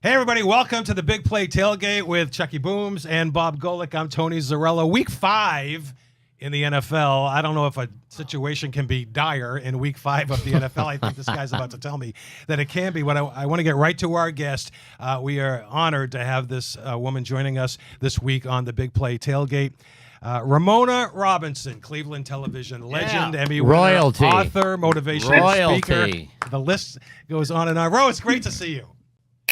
Hey, everybody. Welcome to the Big Play Tailgate with Chucky Booms and Bob Golic. I'm Tony Zarrella. Week 5 in the NFL. I don't know if a situation can be dire in week 5 of the NFL. I think this guy's about to tell me that it can be. But I want to get right to our guest. We are honored to have this woman joining us this week on the Big Play Tailgate. Ramona Robinson, Cleveland television legend, Emmy winner, royalty, author, motivational speaker. The list goes on and on. Ro, it's great to see you.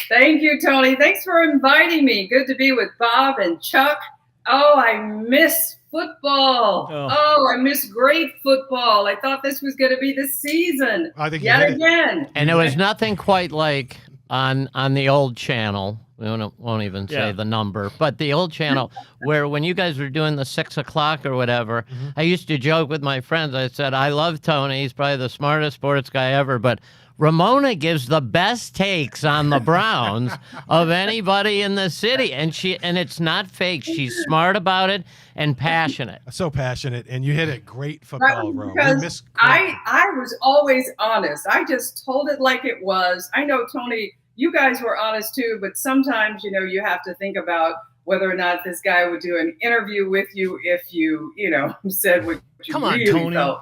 Thank you, Tony. Thanks for inviting me. Good to be with Bob and Chuck. Oh, I miss football. Oh, I miss great football. I thought this was going to be the season yet again. And it was nothing quite like on the old channel. We won't even say the number, but the old channel where when you guys were doing the 6 o'clock or whatever, I used to joke with my friends. I said, I love Tony. He's probably the smartest sports guy ever, but Ramona gives the best takes on the Browns of anybody in the city, and it's not fake. She's smart about it and passionate. So passionate, and you hit it. Great football, Ro. Because I was always honest. I just told it like it was. I know, Tony, you guys were honest too, but sometimes, you have to think about whether or not this guy would do an interview with you if you, said what you really Tony. Felt.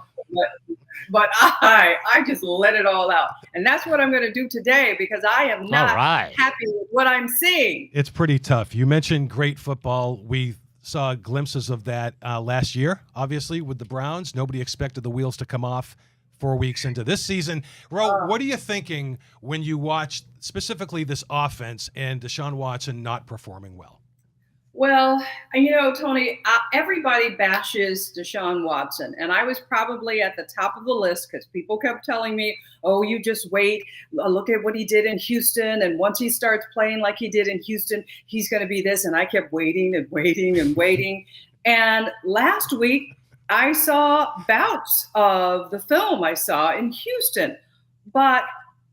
But I just let it all out. And that's what I'm going to do today because I am not happy with what I'm seeing. It's pretty tough. You mentioned great football. We saw glimpses of that last year, obviously, with the Browns. Nobody expected the wheels to come off 4 weeks into this season. Ro, what are you thinking when you watch specifically this offense and Deshaun Watson not performing well? Well, Tony, everybody bashes Deshaun Watson, and I was probably at the top of the list because people kept telling me, oh, you just wait, look at what he did in Houston, and once he starts playing like he did in Houston, he's going to be this, and I kept waiting and waiting and waiting, and last week, I saw bouts of the film I saw in Houston, but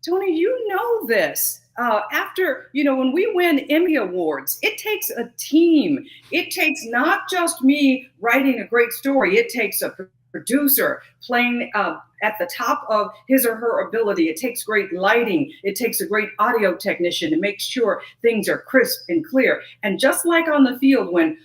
Tony, you know this. After, when we win Emmy Awards, it takes a team. It takes not just me writing a great story. It takes a producer playing at the top of his or her ability. It takes great lighting. It takes a great audio technician to make sure things are crisp and clear. And just like on the field, when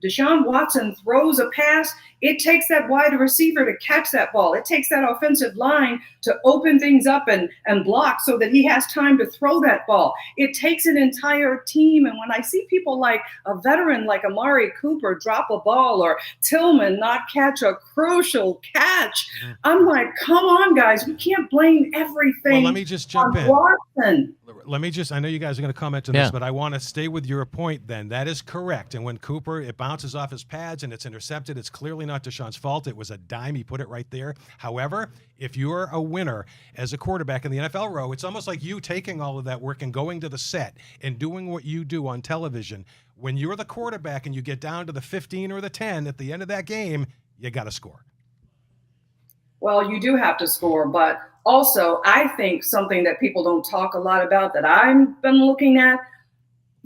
Deshaun Watson throws a pass, it takes that wide receiver to catch that ball. It takes that offensive line to open things up and block so that he has time to throw that ball. It takes an entire team. And when I see people like a veteran like Amari Cooper drop a ball or Tillman not catch a crucial catch, I'm like, come on, guys. We can't blame everything. Well, let me just jump in. Watson. I know you guys are going to comment on this, but I want to stay with your point then. That is correct. And when Cooper, it bounces off his pads and it's intercepted, it's clearly not Deshaun's fault. It was a dime. He put it right there. However, if you're a winner as a quarterback in the NFL, Row, it's almost like you taking all of that work and going to the set and doing what you do on television. When you're the quarterback and you get down to the 15 or the 10 at the end of that game, you got to score. Well, you do have to score, but also I think something that people don't talk a lot about that I've been looking at,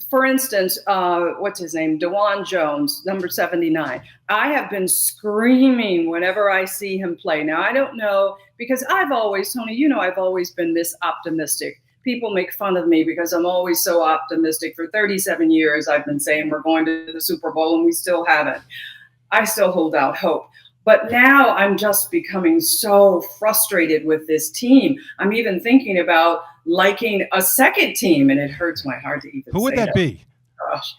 for instance, what's his name? DeJuan Jones, number 79. I have been screaming whenever I see him play. Now, I don't know, because I've always, Tony, I've always been this optimistic. People make fun of me because I'm always so optimistic. For 37 years, I've been saying we're going to the Super Bowl, and we still haven't. I still hold out hope. But now I'm just becoming so frustrated with this team. I'm even thinking about liking a second team, and it hurts my heart to even say that. Who would that be? Gosh.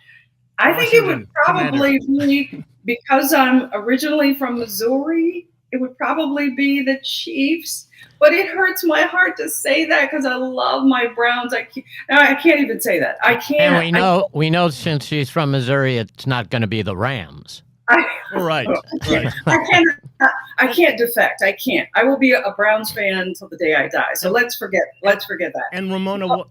I think it would probably be, because I'm originally from Missouri, it would probably be the Chiefs. But it hurts my heart to say that because I love my Browns. I can't even say that. I can't. And we know since she's from Missouri, it's not going to be the Rams. Right. I can't defect. I can't. I will be a Browns fan until the day I die. So let's forget that. And Ramona,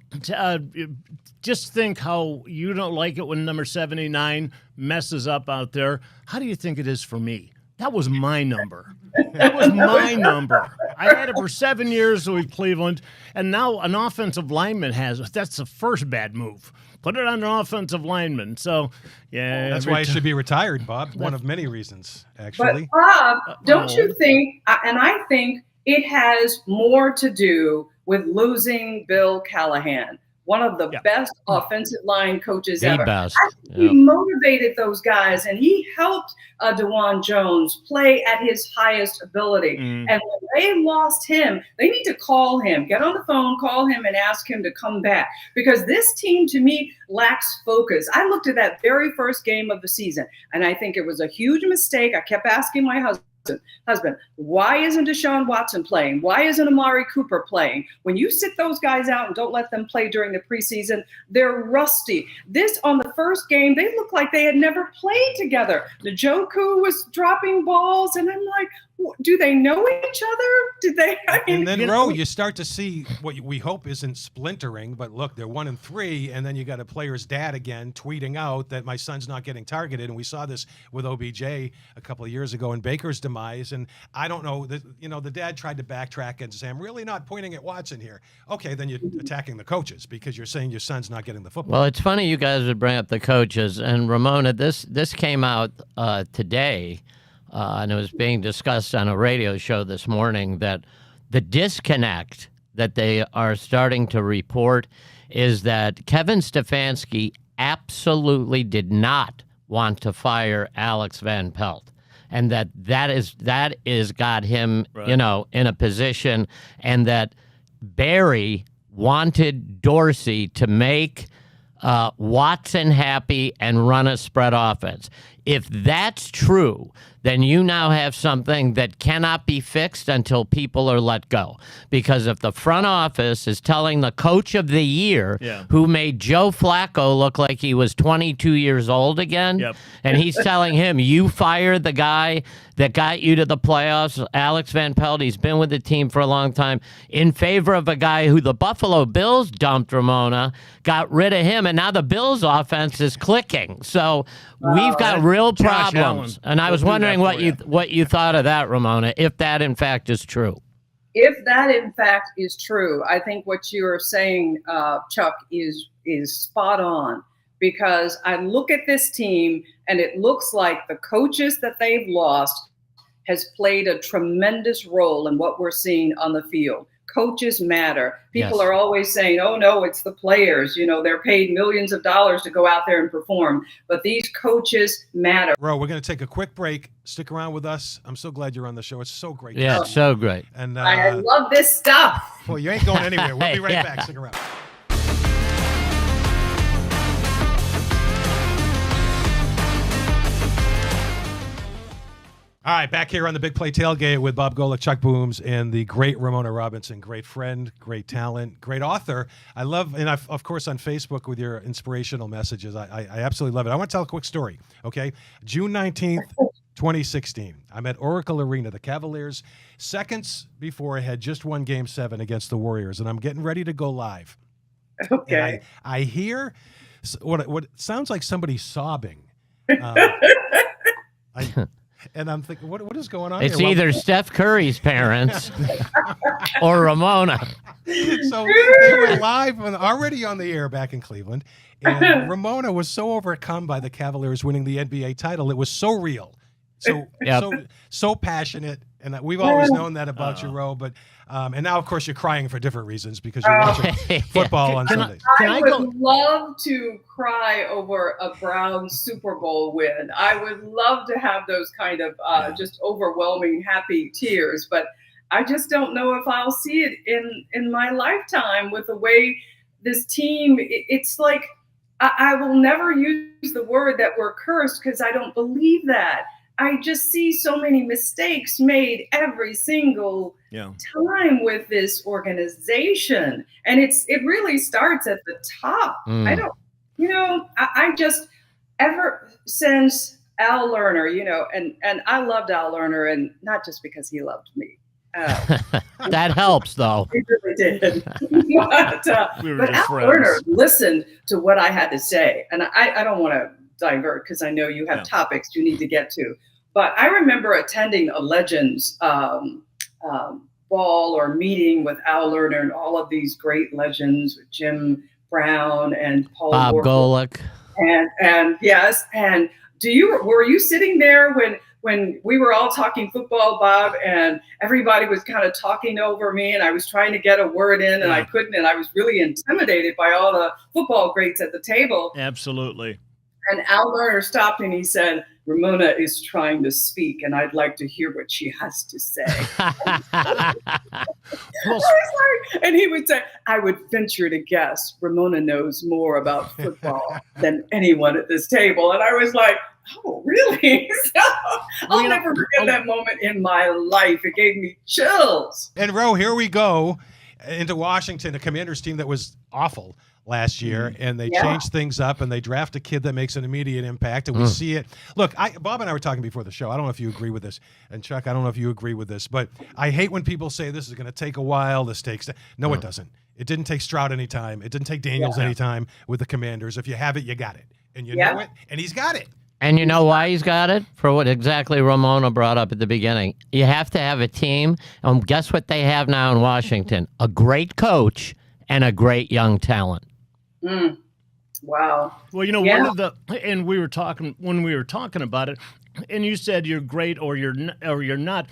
just think how you don't like it when number 79 messes up out there. How do you think it is for me? That was my number. That was my number. I had it for 7 years with Cleveland, and now an offensive lineman has it. That's the first bad move. Put it on an offensive lineman. So, yeah. That's why he should be retired, Bob. One of many reasons, actually. But, Bob, don't you think, and I think it has more to do with losing Bill Callahan. one of the best offensive line coaches The ever. best. He motivated those guys, and he helped DeJuan Jones play at his highest ability. And when they lost him, they need to call him, get on the phone, call him, and ask him to come back. Because this team, to me, lacks focus. I looked at that very first game of the season, and I think it was a huge mistake. I kept asking my husband, why isn't Deshaun Watson playing? Why isn't Amari Cooper playing? When you sit those guys out and don't let them play during the preseason, they're rusty. This, on the first game, they looked like they had never played together. Njoku was dropping balls, and I'm like, do they know each other? Did they? And then, Ro, you start to see what we hope isn't splintering, but look, they're 1-3, and then you got a player's dad again tweeting out that my son's not getting targeted, and we saw this with OBJ a couple of years ago in Baker's demise, and I don't know, the dad tried to backtrack and say, I'm really not pointing at Watson here. Okay, then you're attacking the coaches because you're saying your son's not getting the football. Well, it's funny you guys would bring up the coaches, and Ramona, this came out today. And it was being discussed on a radio show this morning that the disconnect that they are starting to report is that Kevin Stefanski absolutely did not want to fire Alex Van Pelt. And that is got him, in a position, and that Barry wanted Dorsey to make Watson happy and run a spread offense. If that's true, then you now have something that cannot be fixed until people are let go. Because if the front office is telling the coach of the year, who made Joe Flacco look like he was 22 years old again, and he's telling him, you fired the guy that got you to the playoffs, Alex Van Pelt, he's been with the team for a long time, in favor of a guy who the Buffalo Bills dumped, Ramona, got rid of him, and now the Bills offense is clicking. So we've got real problems. And I was wondering what you thought of that, Ramona, if that in fact is true. If that in fact is true, I think what you're saying, Chuck, is spot on. Because I look at this team and it looks like the coaches that they've lost has played a tremendous role in what we're seeing on the field. Coaches matter. People are always saying, oh, no, it's the players. They're paid millions of dollars to go out there and perform. But these coaches matter. Ro, we're going to take a quick break. Stick around with us. I'm so glad you're on the show. It's so great. Yeah, it's so great. And I love this stuff. Well, you ain't going anywhere. We'll be right back. Stick around. All right, back here on the Big Play Tailgate with Bob Golic, Chuck Booms, and the great Ramona Robinson. Great friend, great talent, great author. I love, and of course on Facebook with your inspirational messages. I absolutely love it. I want to tell a quick story, okay? June 19th, 2016. I'm at Oracle Arena. The Cavaliers, seconds before, had just won Game 7 against the Warriors, and I'm getting ready to go live. Okay. And I hear what sounds like somebody sobbing. And I'm thinking, what is going on It's here? either Steph Curry's parents or Ramona. So they were live already on the air back in Cleveland, and Ramona was so overcome by the Cavaliers winning the NBA title. It was so real, so passionate, and we've always known that about you, Ro. But and now, of course, you're crying for different reasons because you're watching football on Sundays. I would love to cry over a Browns Super Bowl win. I would love to have those kind of just overwhelming happy tears, but I just don't know if I'll see it in my lifetime with the way this team. It's like I will never use the word that we're cursed because I don't believe that. I just see so many mistakes made every single time with this organization. And it really starts at the top. I don't, I just, ever since Al Lerner, and I loved Al Lerner, and not just because he loved me. That helps, though. He really did. But Al Lerner listened to what I had to say. And I don't want to divert because I know you have topics you need to get to. But I remember attending a Legends ball or meeting with Al Lerner and all of these great legends, Jim Brown and Paul Bob Golic. And yes, and were you sitting there when when we were all talking football, Bob, and everybody was kind of talking over me, and I was trying to get a word in, and I couldn't, and I was really intimidated by all the football greats at the table. Absolutely. And Al Lerner stopped and he said, Ramona is trying to speak, and I'd like to hear what she has to say. And he would say, I would venture to guess Ramona knows more about football than anyone at this table. And I was like, oh, really? So I'll never forget that moment in my life. It gave me chills. And Ro, here we go into Washington, a Commanders team that was awful last year, and they changed things up, and they draft a kid that makes an immediate impact, and we see it. Look, Bob and I were talking before the show. I don't know if you agree with this, and Chuck, I don't know if you agree with this, but I hate when people say this is going to take a while, this takes – no, it doesn't. It didn't take Stroud any time. It didn't take Daniels any time with the Commanders. If you have it, you got it, and you know it, and he's got it. And you know why he's got it? For what exactly Ramona brought up at the beginning. You have to have a team, and guess what they have now in Washington? A great coach and a great young talent. Wow. Well, you know, one of the, and we were talking when we were talking about it, and you said you're great or you're not.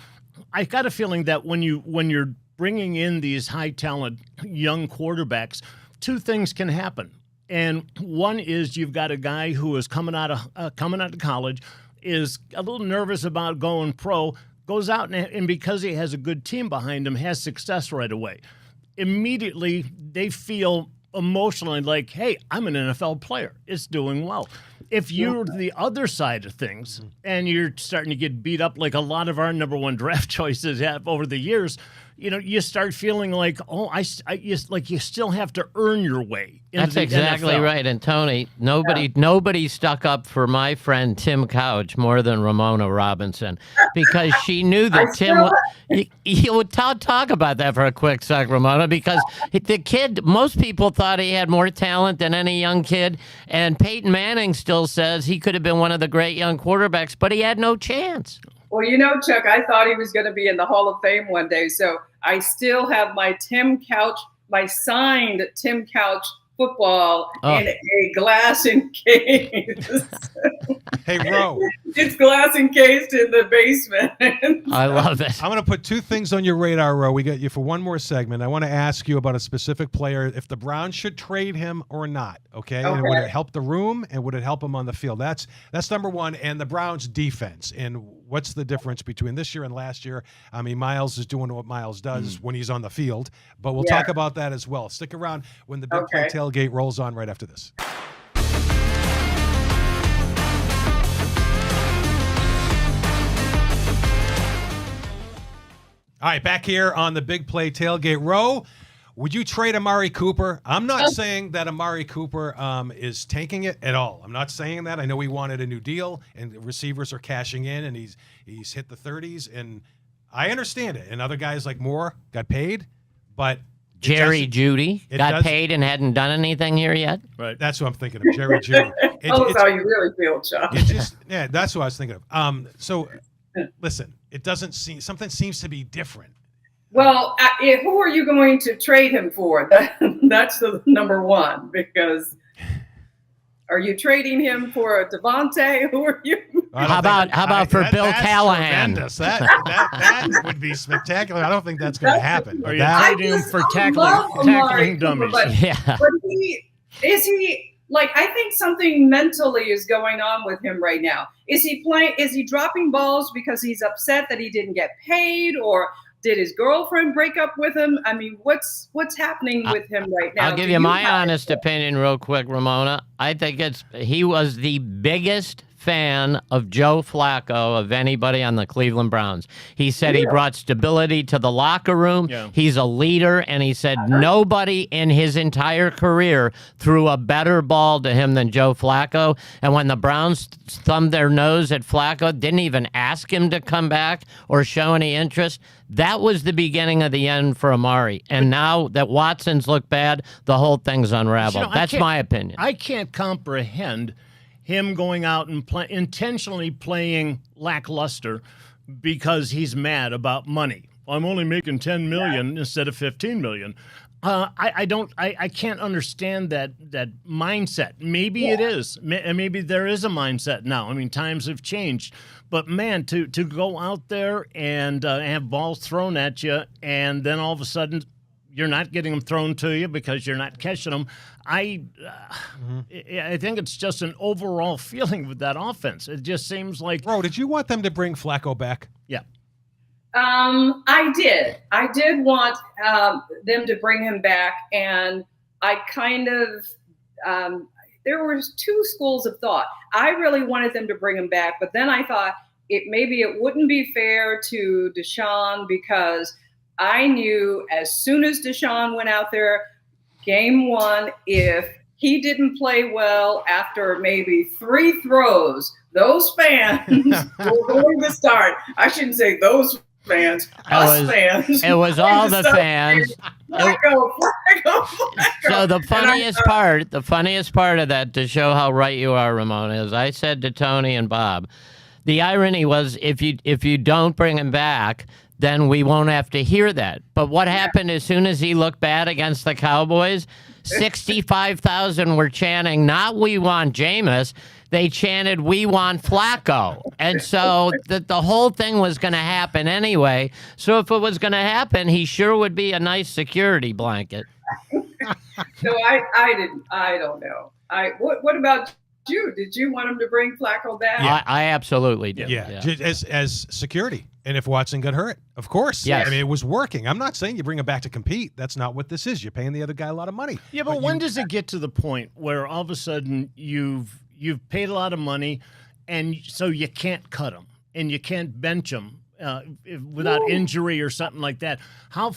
I got a feeling that when you're bringing in these high talent young quarterbacks, two things can happen. And one is you've got a guy who is coming out of college, is a little nervous about going pro, goes out and because he has a good team behind him, has success right away. Immediately they feel emotionally like, hey, I'm an NFL player. It's doing well. If you're the other side of things and you're starting to get beat up like a lot of our number one draft choices have over the years, you know, you start feeling like, you still have to earn your way into That's the exactly NFL. right. And Tony, nobody stuck up for my friend Tim Couch more than Ramona Robinson, because she knew that he would talk about that for a quick sec, Ramona, because the kid, most people thought he had more talent than any young kid, and Peyton Manning still says he could have been one of the great young quarterbacks, but he had no chance. Well, you know, Chuck, I thought he was going to be in the Hall of Fame one day. So I still have my signed Tim Couch football in a glass encase. Hey, Ro. It's glass encased in the basement. I love it. I'm going to put two things on your radar, Ro. We got you for one more segment. I want to ask you about a specific player, if the Browns should trade him or not, okay? And would it help the room, and would it help him on the field? That's number one. And the Browns' defense, and what's the difference between this year and last year? I mean, Miles is doing what Miles does when he's on the field, but we'll talk about that as well. Stick around when the Big Play Tailgate rolls on right after this. All right, back here on the Big Play Tailgate. Ro, would you trade Amari Cooper? I'm not saying that Amari Cooper is tanking it at all. I'm not saying that. I know he wanted a new deal, and receivers are cashing in, and he's hit the 30s, and I understand it. And other guys like Moore got paid, but Jerry Jeudy got paid and hadn't done anything here yet. Right, that's what I'm thinking of, Jerry Jeudy. Tell us how you really feel, Chuck. That's what I was thinking of. So, listen, it doesn't seem, something seems to be different. Well, who are you going to trade him for? That's the number one, because are you trading him for Devontae? Who are you? How about for Bill Callahan? Tremendous. That would be spectacular. I don't think that's going to happen. Are you trading him for tackling dummies? But is he like, I think something mentally is going on with him right now. Is he dropping balls because he's upset that he didn't get paid, or did his girlfriend break up with him? I mean, what's happening with him right now? I'll give you my honest opinion real quick, Ramona. I think he was the biggest fan of Joe Flacco of anybody on the Cleveland Browns. He said he brought stability to the locker room. Yeah. He's a leader, and he said nobody in his entire career threw a better ball to him than Joe Flacco. And when the Browns thumbed their nose at Flacco, didn't even ask him to come back or show any interest, that was the beginning of the end for Amari. And now that Watson's looked bad, the whole thing's unraveled. That's my opinion. I can't comprehend him going out and intentionally playing lackluster because he's mad about money. I'm only making $10 million instead of $15 million. I can't understand that mindset. Maybe it is. Maybe there is a mindset now. I mean, times have changed. But man, to go out there and have balls thrown at you, and then all of a sudden you're not getting them thrown to you because you're not catching them. I think it's just an overall feeling with that offense. It just seems like. Bro, did you want them to bring Flacco back? Yeah. I did. I did want them to bring him back, and I kind of there were two schools of thought. I really wanted them to bring him back, but then I thought maybe it wouldn't be fair to Deshaun, because I knew as soon as Deshaun went out there, game one, if he didn't play well after maybe 3 throws, those fans were going to start. I shouldn't say those fans, fans. It was all the fans. Flacco. So the funniest part of that, to show how right you are, Ramon, is I said to Tony and Bob, the irony was if you don't bring him back, then we won't have to hear that. But what happened as soon as he looked bad against the Cowboys? 65,000 were chanting, not "We want Jameis." They chanted, "We want Flacco." And so the whole thing was going to happen anyway. So if it was going to happen, he sure would be a nice security blanket. So I don't know. What about you? Did you want him to bring Flacco back? Yeah. I absolutely did. Yeah. As security. And if Watson got hurt, of course. Yes. I mean, it was working. I'm not saying you bring him back to compete. That's not what this is. You're paying the other guy a lot of money. Yeah, but when does it get to the point where all of a sudden you've paid a lot of money, and so you can't cut him and you can't bench him without injury or something like that? How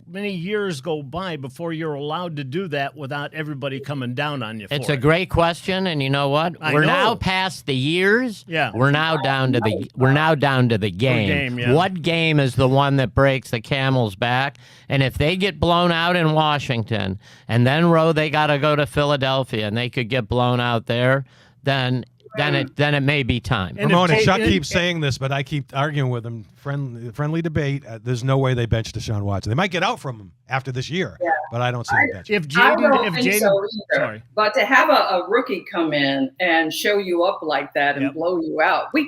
many years go by before you're allowed to do that without everybody coming down on you for it? It's a great question, and you know what? We're now past the years. Yeah. We're now down to the game. Yeah. What game is the one that breaks the camel's back? And if they get blown out in Washington, and then they got to go to Philadelphia, and they could get blown out there, then it may be time. Ramon and Chuck keep saying this, but I keep arguing with him. Friendly debate. There's no way they bench Deshaun Watson. They might get out from him after this year, but I don't see them bench. I don't think so either. But to have a rookie come in and show you up like that and blow you out, we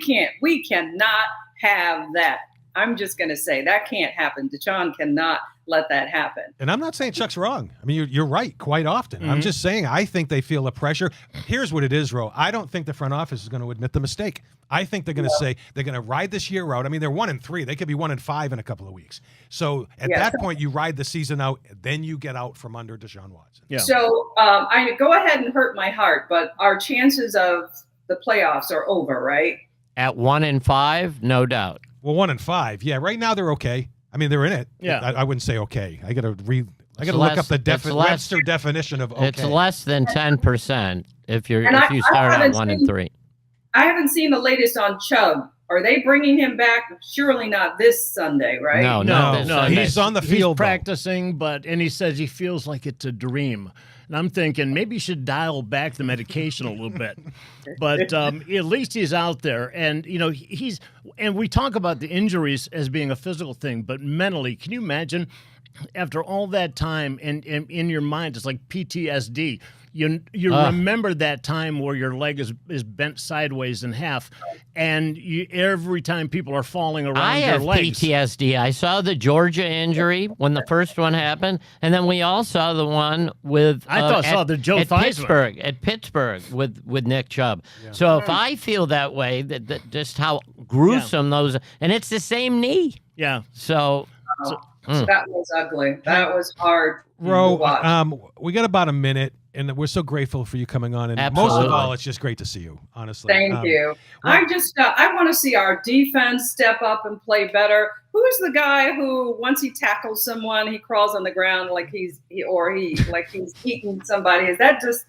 cannot have that. I'm just going to say that can't happen. Deshaun cannot let that happen. And I'm not saying Chuck's wrong. I mean, you're right quite often. Mm-hmm. I'm just saying I think they feel the pressure. Here's what it is, Ro. I don't think the front office is going to admit the mistake. I think they're going to say they're going to ride this year out. I mean, they're 1-3. They could be 1-5 in a couple of weeks. So at that point, you ride the season out, then you get out from under Deshaun Watson. Yeah. So I go ahead and hurt my heart, but our chances of the playoffs are over, right? At 1-5, no doubt. Well, 1-5. Yeah, right now they're okay. I mean, they're in it. Yeah, I wouldn't say okay. I got to look up the Webster definition of okay. It's less than 10% if you start at 1-3. I haven't seen the latest on Chubb. Are they bringing him back? Surely not this Sunday, right? No. He's on the field. He's practicing, and he says he feels like it's a dream. And I'm thinking maybe you should dial back the medication a little bit. But at least he's out there. And, and we talk about the injuries as being a physical thing, but mentally, can you imagine after all that time and in your mind, it's like PTSD. You remember that time where your leg is bent sideways in half, and every time people are falling around your legs. I have PTSD. I saw the Georgia injury when the first one happened, and then we all saw the one with saw the Joe Theismann at Pittsburgh with Nick Chubb. Yeah. So if I feel that way, that just how gruesome those, and it's the same knee. Yeah. So that was ugly. That was hard. Ro, we got about a minute. And we're so grateful for you coming on. And Absolutely. Most of all, it's just great to see you, honestly. Thank you. I want to see our defense step up and play better. Who's the guy who, once he tackles someone, he crawls on the ground like he's eating somebody? Is that just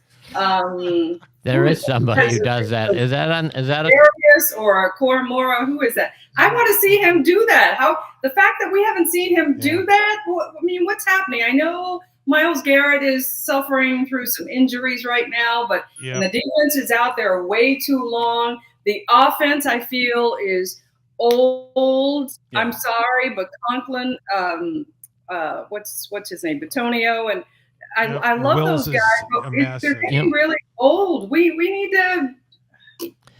there is somebody who does that. Is that a Darius or Koromora? Who is that? I want to see him do that. The fact that we haven't seen him do that, what's happening? I know Myles Garrett is suffering through some injuries right now, but the defense is out there way too long. The offense, I feel, is old. Yeah. I'm sorry, but Conklin, what's his name, Batonio, and I love Wills those is guys. But a mess. they're getting really old. We need to.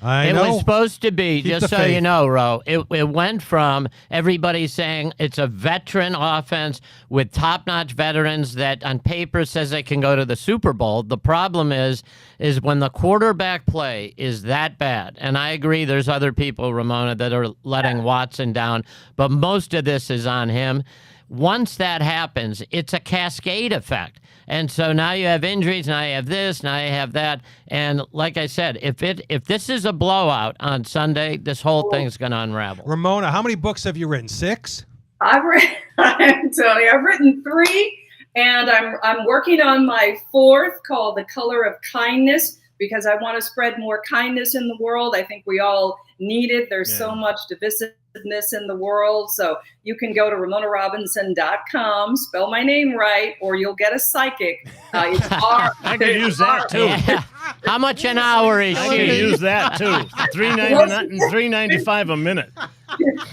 I It know. was supposed to be, Keep just the so faith. you know, Ro, it went from everybody saying it's a veteran offense with top-notch veterans that on paper says they can go to the Super Bowl. The problem is when the quarterback play is that bad, and I agree there's other people, Ramona, that are letting Watson down, but most of this is on him. Once that happens, it's a cascade effect. And so now you have injuries, now you have this, now you have that. And like I said, if this is a blowout on Sunday, this whole thing's going to unravel. Ramona, how many books have you written? 6? I'm Tony. I've written 3, and I'm working on my 4th, called The Color of Kindness, because I want to spread more kindness in the world. I think we all need it. There's so much divisiveness in the world. So you can go to RamonaRobinson.com, spell my name right, or you'll get a psychic. It's I could use that too. Yeah. How much an hour is I could she? use that too. $3.99 a minute.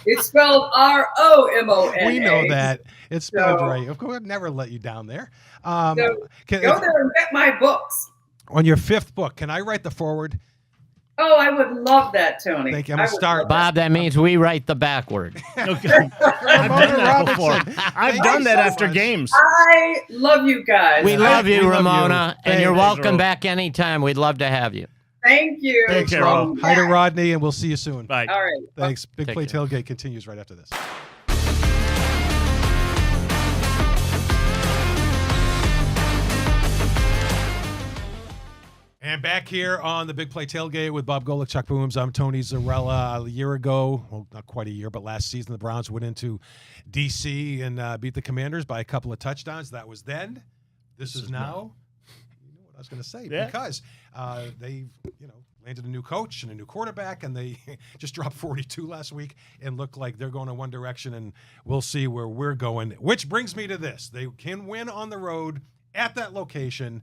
It's spelled ROMONA. We know that. It's spelled So- right. Of course, I'd never let you down there. So go there and get my books. On your 5th book, can I write the foreword? Oh, I would love that, Tony. Thank you. I'm I gonna would start. love that. Bob, that means we write the backward. Okay. I've done that before. Robinson. I've Thank done you that so after much. games. I love you guys. We love we you, love Ramona, you. and you're Thanks, welcome Ro. back anytime. We'd love to have you. Thank you. Thanks, care, Ro. Ro. Hi to Rodney, and we'll see you soon. Bye. All right. Thanks. Big Take Play care. Tailgate continues right after this. And back here on the Big Play Tailgate with Bob Golic, Chuck Booms. I'm Tony Zarrella. A year ago, well, not quite a year, but last season, the Browns went into D.C. and beat the Commanders by a couple of touchdowns. That was then. This is now. You know what I was going to say. Yeah. Because they, landed a new coach and a new quarterback, and they just dropped 42 last week and look like they're going in one direction, and we'll see where we're going. Which brings me to this. They can win on the road at that location.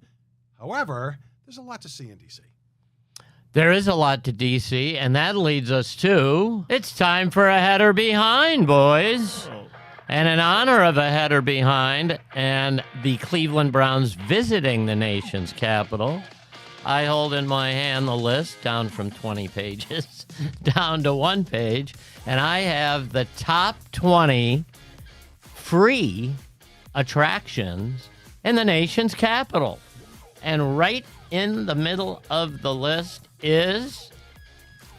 However, there's a lot to see in D.C. There is a lot to D.C., and that leads us to it's time for a header behind, boys. And in honor of a header behind and the Cleveland Browns visiting the nation's capital, I hold in my hand the list down from 20 pages down to 1 page, and I have the top 20 free attractions in the nation's capital. And right in the middle of the list is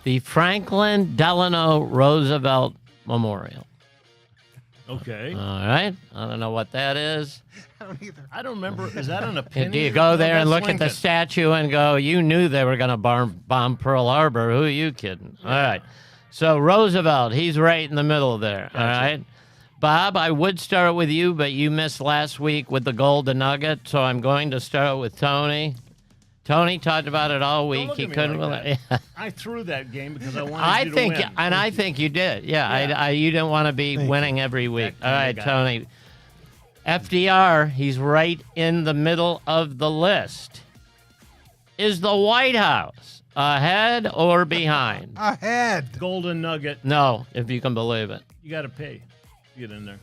the Franklin Delano Roosevelt Memorial. Okay. All right. I don't know what that is. I don't either. I don't remember. Is that on a penny? Do you go there and that's look at the Lincoln. statue and go, you knew they were going to bomb Pearl Harbor. Who are you kidding? All right. So Roosevelt, he's right in the middle there. All right. Bob, I would start with you, but you missed last week with the Golden Nugget, so I'm going to start with Tony. Tony talked about it all week. look He at me couldn't like really. I threw that game because I wanted I you to think, win. and I think you did. Yeah. You didn't want to be Thank winning every week. That All kinda right, guy. Tony. FDR, he's right in the middle of the list. Is the White House ahead or behind? Ahead. Golden Nugget. No, if you can believe it. You got to pay to get in there.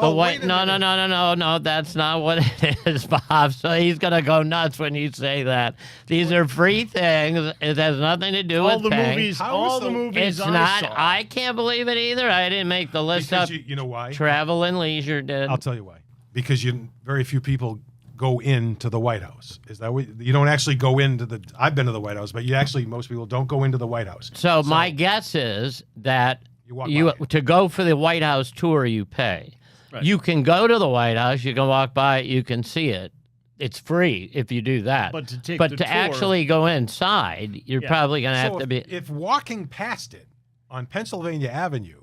The wait White, a no, minute. that's not what it is, Bob. So he's gonna go nuts when you say that. These are free things. It has nothing to do All with the paying. movies. How All is the the- movies It's I not. saw. I can't believe it either. I didn't make the list Because up. you know why? Travel and Leisure did. I'll tell you why. Because very few people go into the White House. Is that what you don't actually go into the? I've been to the White House, but most people don't go into the White House. So my guess is that You walk by. to go for the White House tour, you pay. Right. You can go to the White House. You can walk by it. You can see it. It's free if you do that. But to take but the to tour- actually go inside, you're Yeah. probably going to have So to be. if walking past it on Pennsylvania Avenue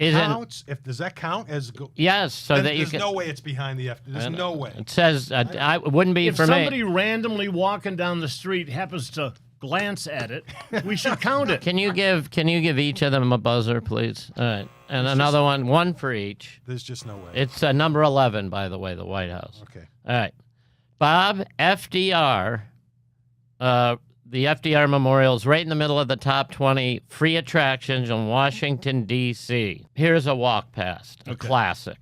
Isn't counts, does that count as? yes? So then that you there's can. no way it's behind the F. There's no way. It says I it wouldn't be If for somebody me. randomly walking down the street happens to glance at it, we should count it. Can you give each of them a buzzer, please? All right, and another one for each. There's just no way. It's number 11, by the way, the White House. Okay. All right. Bob, FDR, the FDR Memorial is right in the middle of the top 20 free attractions in Washington, D.C. Here's a walk past, a classic.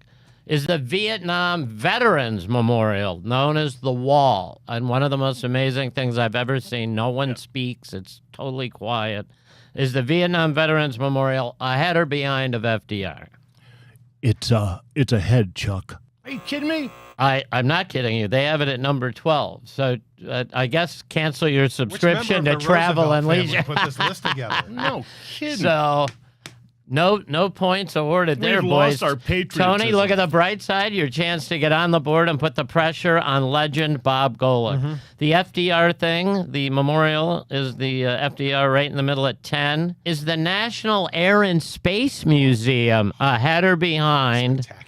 is the Vietnam Veterans Memorial, known as the Wall. And one of the most amazing things I've ever seen, no one speaks, it's totally quiet, is the Vietnam Veterans Memorial ahead or behind of FDR? It's ahead, Chuck. Are you kidding me? I'm not kidding you. They have it at number 12. So I guess cancel your subscription to Which member of the Travel and Roosevelt Leisure. family put this list together? No kidding. So no points awarded there, We've boys. lost our patriotism. Tony, look at the bright side. Your chance to get on the board and put the pressure on legend Bob Golic. The FDR thing, the memorial, is the FDR right in the middle at 10. Is the National Air and Space Museum ahead or behind? Spectacular.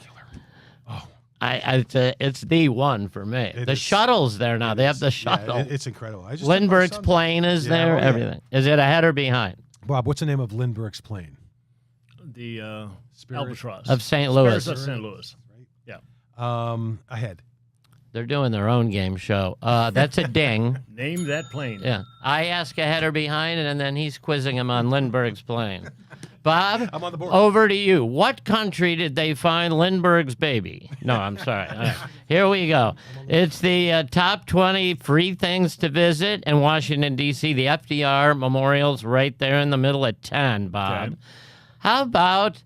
It's the one for me. The shuttle's there now. They have the shuttle. Yeah, it's incredible. I just Lindbergh's plane is there. Everything. Is it ahead or behind? Bob, what's the name of Lindbergh's plane? The Spirit Albatross. Of St. Louis. Spirits of St. Louis. Yeah. Ahead. They're doing their own game show. That's a ding. Name that plane. Yeah. I ask ahead or behind, and then he's quizzing him on Lindbergh's plane. Bob, I'm on the board. over to you. What country did they find Lindbergh's baby? No, I'm sorry. All right. Here we go. It's the top 20 free things to visit in Washington, D.C. The FDR Memorial's right there in the middle at 10, Bob. Okay. How about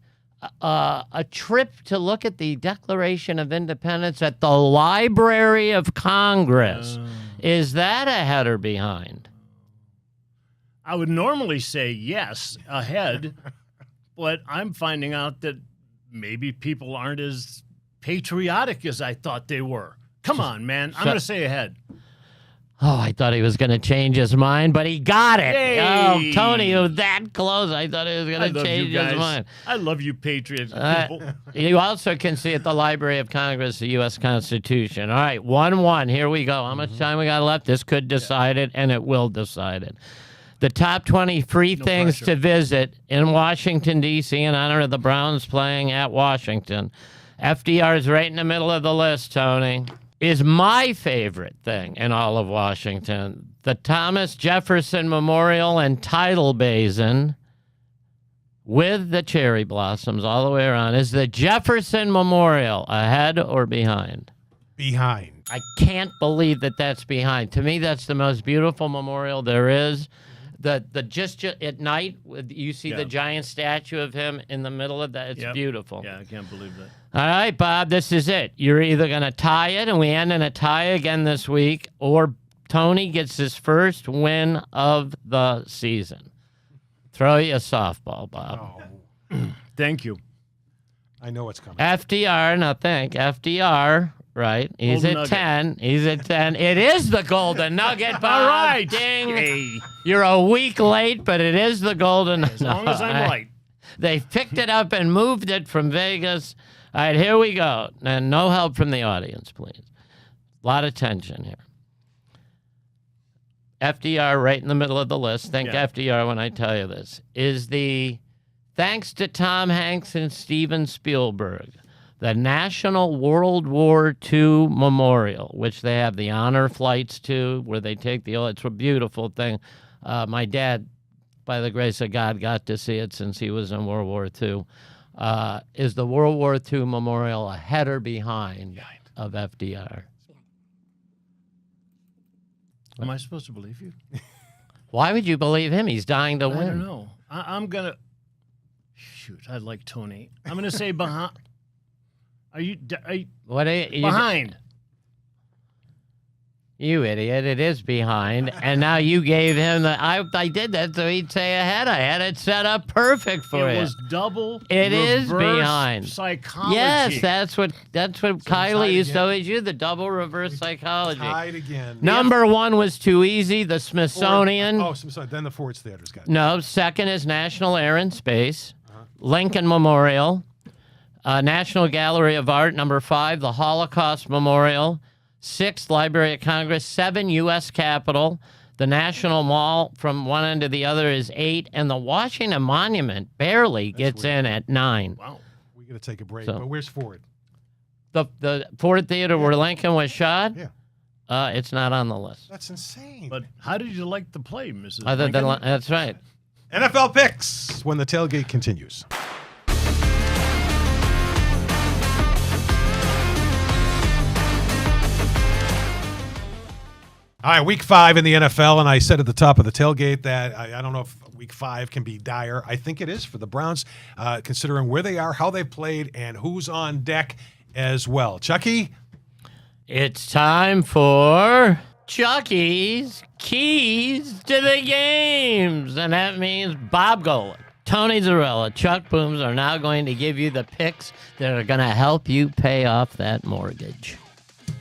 a trip to look at the Declaration of Independence at the Library of Congress? Is that ahead or behind? I would normally say yes, ahead, but I'm finding out that maybe people aren't as patriotic as I thought they were. Come on, man. I'm going to say ahead. Oh, I thought he was going to change his mind, but he got it. Hey. Oh, Tony, you were that close. I thought he was going to change his mind. I love you, patriots. People. You also can see at the Library of Congress the U.S. Constitution. All right, 1-1. Here we go. How much time we got left? This could decide it, and it will decide it. The top 20 free things to visit in Washington, D.C. in honor of the Browns playing at Washington. FDR's right in the middle of the list, Tony. Is my favorite thing in all of Washington. The Thomas Jefferson Memorial and Tidal Basin with the cherry blossoms all the way around. Is the Jefferson Memorial ahead or behind? Behind. I can't believe that that's behind. To me, that's the most beautiful memorial there is. The just at night, you see the giant statue of him in the middle of that. It's beautiful. Yeah, I can't believe that. All right, Bob, this is it. You're either going to tie it, and we end in a tie again this week, or Tony gets his first win of the season. Throw you a softball, Bob. Oh, Thank you. I know what's coming. FDR, now think, FDR, right? He's Golden at Nugget. 10. He's at 10. It is the Golden Nugget, Bob. All right. Ding. Hey. You're a week late, but it is the Golden Nugget. As long as I'm right. They picked it up and moved it from Vegas. All right, here we go. And no help from the audience, please. A lot of tension here. FDR right in the middle of the list. Think FDR when I tell you this. Is the, thanks to Tom Hanks and Steven Spielberg, the National World War II Memorial, which they have the honor flights to, where they take the, it's a beautiful thing. My dad, by the grace of God, got to see it since he was in World War II. Is the World War II Memorial ahead or behind of FDR? Am I supposed to believe you? Why would you believe him? He's dying to win. I don't know. I'm going to... Shoot, I like Tony. I'm going to say behind... Are you What are you behind? You idiot. It is behind. And now you gave him the... I did that so he'd say ahead. I had it set up perfect for you. It was double It is reverse behind. psychology. Yes, that's what Kylie used to again. always use, the double reverse psychology. Tied again. Number one was too easy, the Smithsonian. Oh, sorry. Then the Ford's Theater's got it. No, second is National Air and Space, Lincoln Memorial, National Gallery of Art, number 5, the Holocaust Memorial, 6th, Library of Congress, 7, U.S. Capitol, the National Mall from one end to the other is 8, and the Washington Monument barely gets in at 9. Wow. We got to take a break. So- But where's Ford? The Ford Theater where Lincoln was shot, Yeah. it's not on the list. That's insane. But how did you like the play, Mrs. Other than Lincoln? that's right. NFL picks when the tailgate continues. All right, week 5 in the NFL, and I said at the top of the tailgate that I don't know if week 5 can be dire. I think it is for the Browns, considering where they are, how they've played, and who's on deck as well. Chucky? It's time for Chucky's Keys to the Games. And that means Bob Golic, Tony Zarrella, Chuck Booms are now going to give you the picks that are going to help you pay off that mortgage.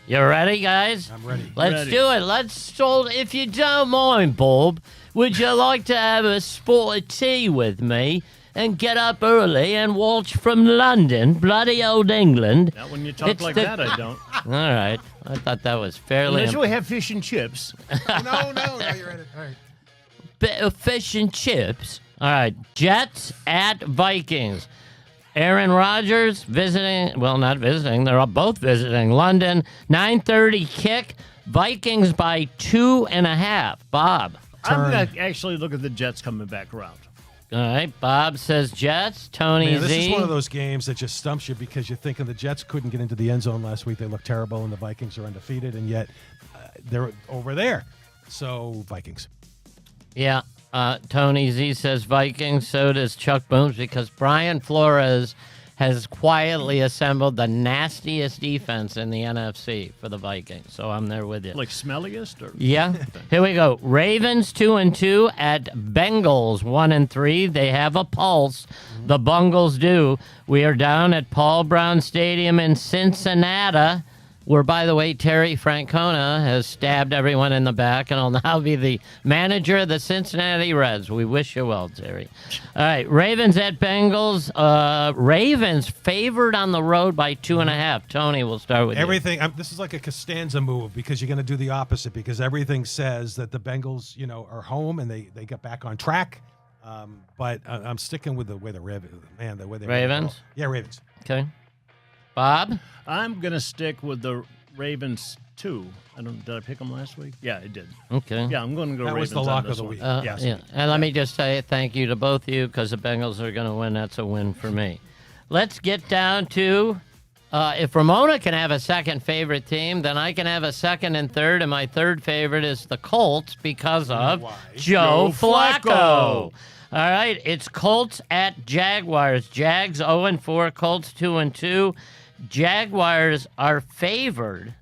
You ready, guys? I'm ready. Let's do it. If you don't mind, Bob, would you like to have a spot of tea with me and get up early and watch from London, bloody old England? Not when you talk like that, I don't. All right. I thought that was fairly... Unless we have fish and chips. No, you're in it. All right. Bit of fish and chips. All right. Jets at Vikings. Aaron Rodgers visiting, well, not visiting, they're both visiting London. 9:30 kick. Vikings by 2.5. Bob. I'm going to actually look at the Jets coming back around. All right. Bob says Jets. Tony Man, Z. this is one of those games that just stumps you because you're thinking the Jets couldn't get into the end zone last week. They looked terrible, and the Vikings are undefeated, and yet they're over there. So, Vikings. Yeah. Tony Z says Vikings. So does Chuck Booms because Brian Flores has quietly assembled the nastiest defense in the NFC for the Vikings. So I'm there with you. Like smelliest? Or? Yeah. Here we go. Ravens 2-2 at Bengals 1-3. They have a pulse. The Bungles do. We are down at Paul Brown Stadium in Cincinnati, where, by the way, Terry Francona has stabbed everyone in the back and will now be the manager of the Cincinnati Reds. We wish you well, Terry. All right, Ravens at Bengals. Ravens favored on the road by 2.5. Tony, we'll start with everything. This is like a Costanza move because you're going to do the opposite because everything says that the Bengals, are home and they get back on track. But I'm sticking with the way the Ravens. Ravens? Yeah, Ravens. Okay. Bob? I'm going to stick with the Ravens, too. Did I pick them last week? Yeah, I did. Okay. Yeah, I'm going to go That was Ravens the lock on this of the one. week. Yes. Yeah. And let me just say thank you to both of you because the Bengals are going to win. That's a win for me. Let's get down to if Ramona can have a second favorite team, then I can have a second and third, and my third favorite is the Colts because of Joe Flacco. All right, it's Colts at Jaguars. Jags 0-4, Colts 2-2. Jaguars are favored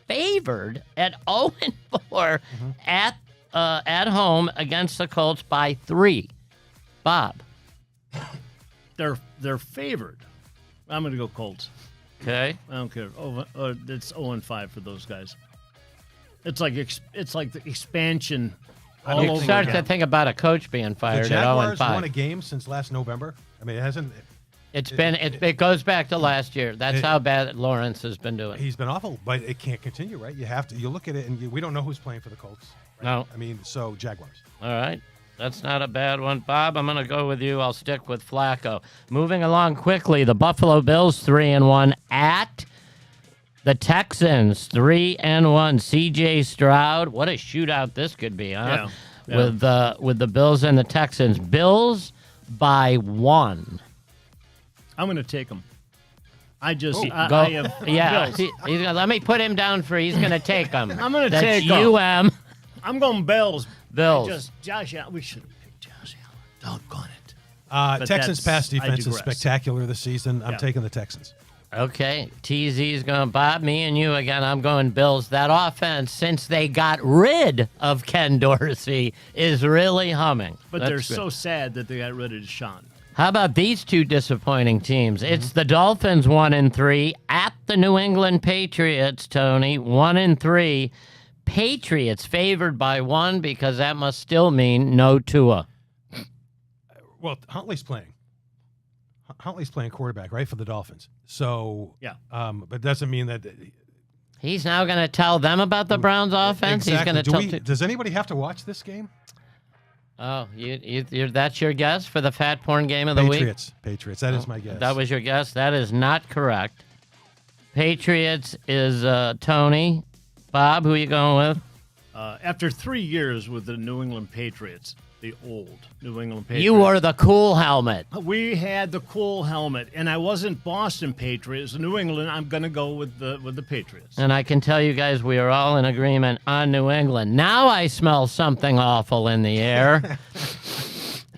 at 0-4 at home against the Colts by 3. Bob. They're favored. I'm going to go Colts. Okay. I don't care. It's 0-5 for those guys. It's like the expansion. All You over start again. to think about a coach being fired The at Jaguars 0-5. won a game since last November. I mean, it hasn't. It goes back to last year. That's how bad Lawrence has been doing. He's been awful, but it can't continue, right? You look at it, and we don't know who's playing for the Colts. Right? No. I mean, so Jaguars. All right. That's not a bad one. Bob, I'm going to go with you. I'll stick with Flacco. Moving along quickly, the Buffalo Bills 3-1 at the Texans 3-1. C.J. Stroud. What a shootout this could be, huh? Yeah. With the Bills and the Texans. Bills by 1. I'm going to take them. I just Go. I have Yeah. Bills. He's gonna, let me put him down for he's going to take them. I'm gonna That's take 'em. UM. I'm going Bills. Bills. Just Josh Allen. We should have picked Josh Allen. Doggone it. Texans' pass I defense is digress. spectacular this season. I'm Yeah. taking the Texans. Okay, TZ's going Bob, me and you again. I'm going Bills. That offense, since they got rid of Ken Dorsey, is really humming. But That's they're good. so sad that they got rid of Deshaun. How about these two disappointing teams? It's the Dolphins 1-3 at the New England Patriots, Tony 1-3. Patriots favored by 1 because that must still mean no Tua. Well, Huntley's playing quarterback, right, for the Dolphins. So, Yeah. But doesn't mean that. He's now going to tell them about the Browns offense. Exactly. He's going to tell. Does anybody have to watch this game? Oh, that's your guess for the fat porn game of the week? Patriots. That is my guess. That was your guess. That is not correct. Patriots is Tony. Bob, who are you going with? After 3 years with the New England Patriots, the old New England Patriots. You wore the cool helmet. We had the cool helmet, and I wasn't Boston Patriots. New England, I'm going to go with the Patriots. And I can tell you guys we are all in agreement on New England. Now I smell something awful in the air.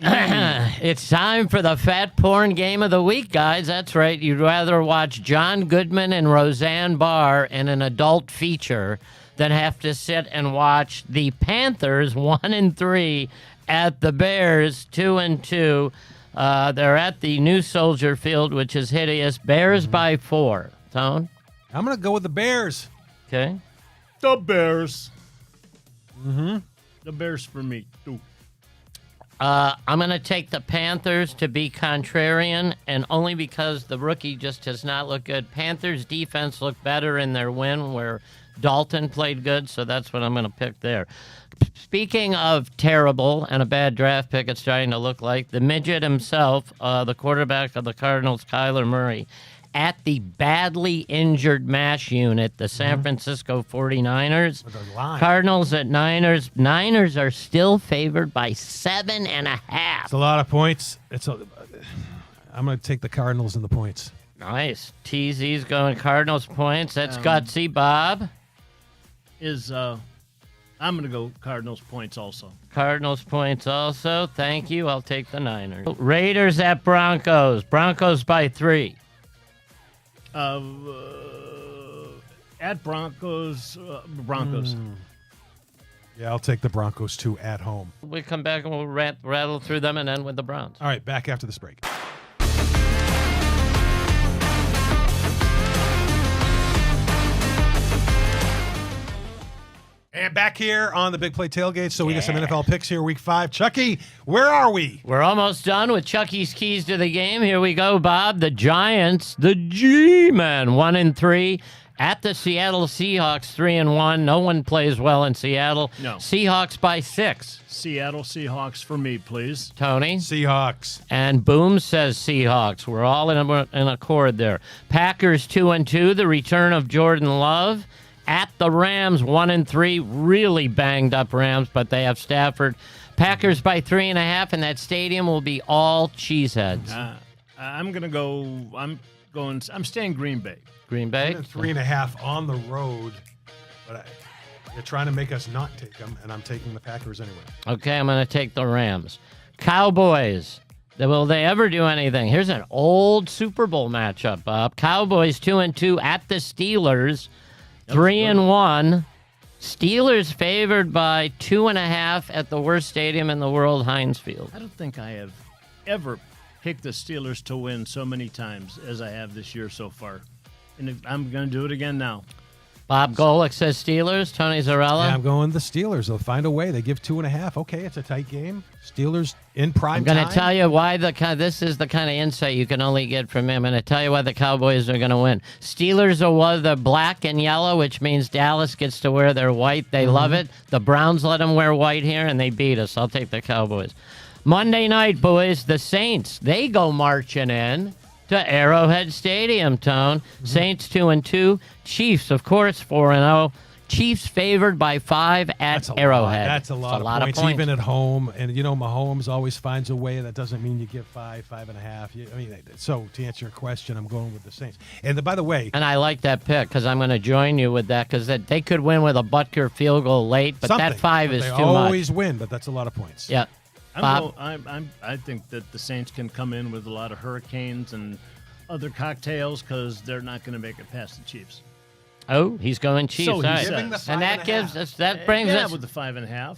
It's time for the fat porn game of the week, guys. That's right. You'd rather watch John Goodman and Roseanne Barr in an adult feature than have to sit and watch the Panthers 1-3 at the Bears 2-2. They're at the new Soldier Field, which is hideous. Bears by 4. Tone? I'm going to go with the Bears. Okay. The Bears. The Bears for me, too. I'm going to take the Panthers to be contrarian, and only because the rookie just does not look good. Panthers defense looked better in their win where Dalton played good, so that's what I'm going to pick there. Speaking of terrible and a bad draft pick, it's starting to look like the midget himself, the quarterback of the Cardinals, Kyler Murray, at the badly injured MASH unit, the San Francisco 49ers. Cardinals at Niners. Niners are still favored by 7.5. It's a lot of points. I'm going to take the Cardinals in the points. Nice. TZ's going Cardinals points. That's gutsy, Bob. I'm going to go Cardinals points also. Cardinals points also. Thank you. I'll take the Niners. Raiders at Broncos. Broncos by 3. At Broncos. Broncos. Yeah, I'll take the Broncos too at home. We come back and we'll rattle through them and end with the Browns. All right, back after this break. And back here on the Big Play Tailgate, so we got some NFL picks here, Week 5. Chucky, where are we? We're almost done with Chucky's keys to the game. Here we go, Bob. The Giants, the G-Men, 1-3 at the Seattle Seahawks, 3-1. No one plays well in Seattle. No. Seahawks by 6. Seattle Seahawks for me, please. Tony? Seahawks. And Boom says Seahawks. We're all in accord there. Packers 2-2, the return of Jordan Love. At the Rams, 1-3, really banged up Rams, but they have Stafford. Packers by 3.5, and that stadium will be all cheeseheads. I'm staying Green Bay. Green Bay? 3.5 on the road, but they're trying to make us not take them, and I'm taking the Packers anyway. Okay, I'm going to take the Rams. Cowboys. Will they ever do anything? Here's an old Super Bowl matchup, Bob. Cowboys 2-2 at the Steelers. 3-1. Steelers favored by 2.5 at the worst stadium in the world, Heinz Field. I don't think I have ever picked the Steelers to win so many times as I have this year so far. And I'm going to do it again now. Bob Golic says Steelers. Tony Zarrella. Yeah, I'm going the Steelers. They'll find a way. They give 2.5. Okay, it's a tight game. Steelers in prime time. I'm going to tell you why this is the kind of insight you can only get from him. I'm going to tell you why the Cowboys are going to win. Steelers are wear the black and yellow, which means Dallas gets to wear their white. They love it. The Browns let them wear white here, and they beat us. I'll take the Cowboys. Monday night, boys, the Saints. They go marching in to Arrowhead Stadium, Tone. Saints 2-2. Chiefs, of course, 4-0. Chiefs favored by 5 at Arrowhead. That's a lot of points, even at home. And, Mahomes always finds a way. That doesn't mean you give 5.5. So to answer your question, I'm going with the Saints. And by the way. And I like that pick because I'm going to join you with that because they could win with a Butker field goal late, but that 5 is too much. They always win, but that's a lot of points. Yeah. I think that the Saints can come in with a lot of hurricanes and other cocktails because they're not going to make it past the Chiefs. Oh, he's going Chiefs. So right. And that brings us with the 5.5.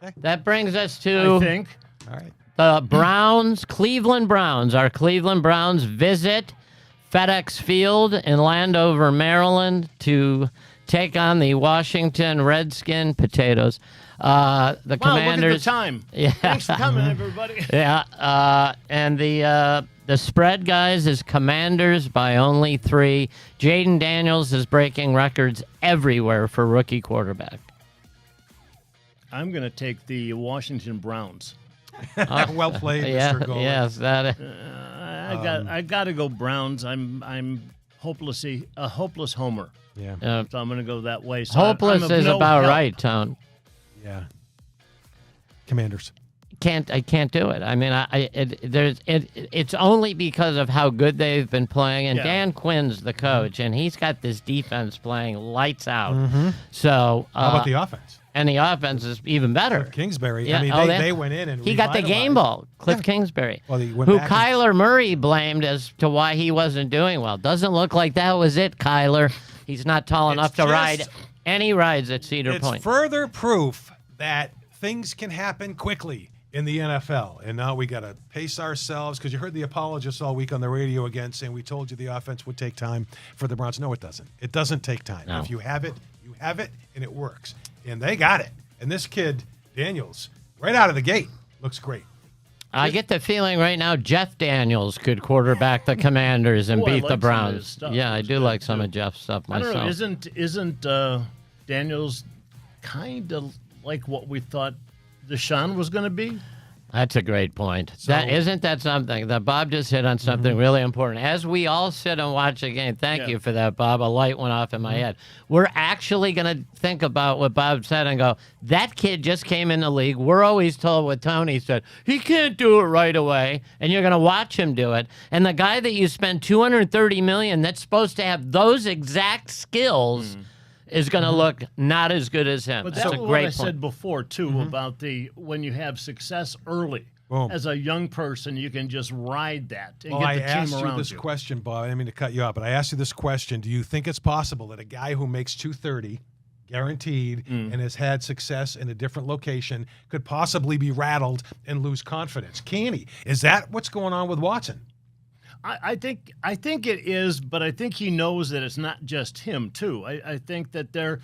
Okay. That brings us to I think. All right. The Browns, Cleveland Browns. Our Cleveland Browns visit FedEx Field in Landover, Maryland to take on the Washington Redskin Potatoes. The Commanders. Look at the time. Yeah. Thanks for coming, everybody. Yeah. And the spread, guys, is Commanders by only 3. Jaden Daniels is breaking records everywhere for rookie quarterback. I'm going to take the Washington Browns. Well played, Mr. Golic. Yes, that. I got to go Browns. I'm a hopeless homer. Yeah. So I'm going to go that way. So Hopeless I'm is no about help. right, Tone. Yeah. Commanders. can't do it. I mean, it's only because of how good they've been playing, and Dan Quinn's the coach, and he's got this defense playing lights out. So how about the offense? And the offense is even better. Kingsbury. Yeah, I mean, they went in and he got the game ball. Cliff Kingsbury, well, who Kyler Murray blamed as to why he wasn't doing well. Doesn't look like that was it, Kyler. He's not tall enough to ride any rides at Cedar Point. It's further proof that things can happen quickly in the NFL. And now we got to pace ourselves, because you heard the apologists all week on the radio again saying we told you the offense would take time for the Browns. No, it doesn't. It doesn't take time. No. If you have it, you have it, and it works. And they got it. And this kid, Daniels, right out of the gate, looks great. I get the feeling right now Jeff Daniels could quarterback the Commanders and beat the Browns. Yeah, I do like some of Jeff's stuff myself. I don't know, isn't Daniels kind of like what we thought Deshaun was going to be? That's a great point. So, isn't that something that Bob just hit on something really important? As we all sit and watch the game, thank you for that, Bob. A light went off in my head. We're actually going to think about what Bob said and go, that kid just came in the league. We're always told what Tony said. He can't do it right away, and you're going to watch him do it. And the guy that you spend $230 million that's supposed to have those exact skills is going to look not as good as him. But that's that's a what great I point. said before, too, about when you have success early. Boom. As a young person, you can just ride that and Well, get I the team asked you around this you. question, Bob. I didn't mean to cut you off, but I asked you this question. Do you think it's possible that a guy who makes $230 guaranteed and has had success in a different location could possibly be rattled and lose confidence? Can he? Is that what's going on with Watson? I think it is, but I think he knows that it's not just him, too. I think that there are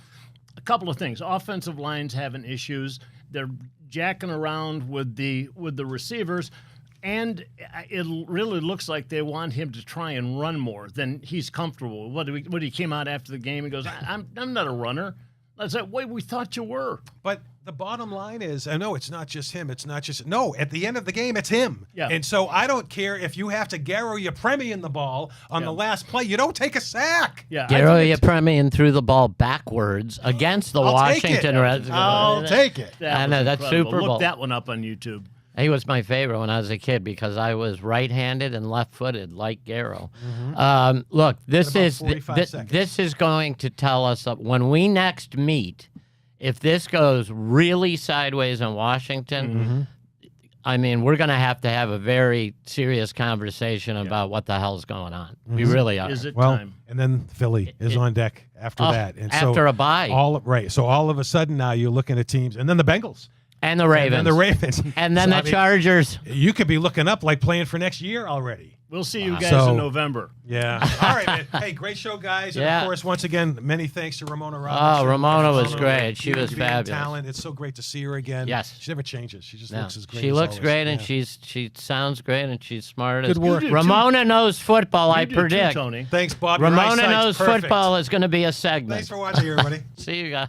a couple of things. Offensive lines having issues. They're jacking around with the receivers, and it really looks like they want him to try and run more than he's comfortable. What he came out after the game and goes, I'm not a runner. That's the way we thought you were. But the bottom line is, I know it's not just him. It's not just no. At the end of the game, it's him. Yeah. And so I don't care if you have to 𝗟𝗩𝗑 in the ball on the last play. You don't take a sack. Yeah, 𝗟𝗩𝗑 threw the ball backwards against the Washington Redskins. I'll take it. I know, that's incredible. Super Bowl. Look that one up on YouTube. He was my favorite when I was a kid because I was right-handed and left-footed, like Garrow. Look, this about is 45 seconds. this is going to tell us that when we next meet, if this goes really sideways in Washington, I mean, we're going to have a very serious conversation about what the hell's going on. We really are. Is it Well, time? and then Philly is on deck after that. And after a bye. So all of a sudden now you're looking at teams, and then the Bengals. And the Ravens. And then the Ravens. And then So, the Chargers. You could be looking up like playing for next year already. We'll see you guys So- in November. Yeah. All right, man. Hey, great show, guys. And Yeah. of course, once again, many thanks to Ramona Robinson. Ramona was great. She was being fabulous. Talent. It's so great to see her again. Yes. She never changes. She just No, looks as great she as looks always. great, and Yeah. she sounds great, and she's smart. Good work. You do, Ramona knows football, I You do too, predict. Tony. Thanks, Bob. Your Ramona eyesight's knows perfect. football is going to be a segment. Thanks for watching, everybody. See you guys.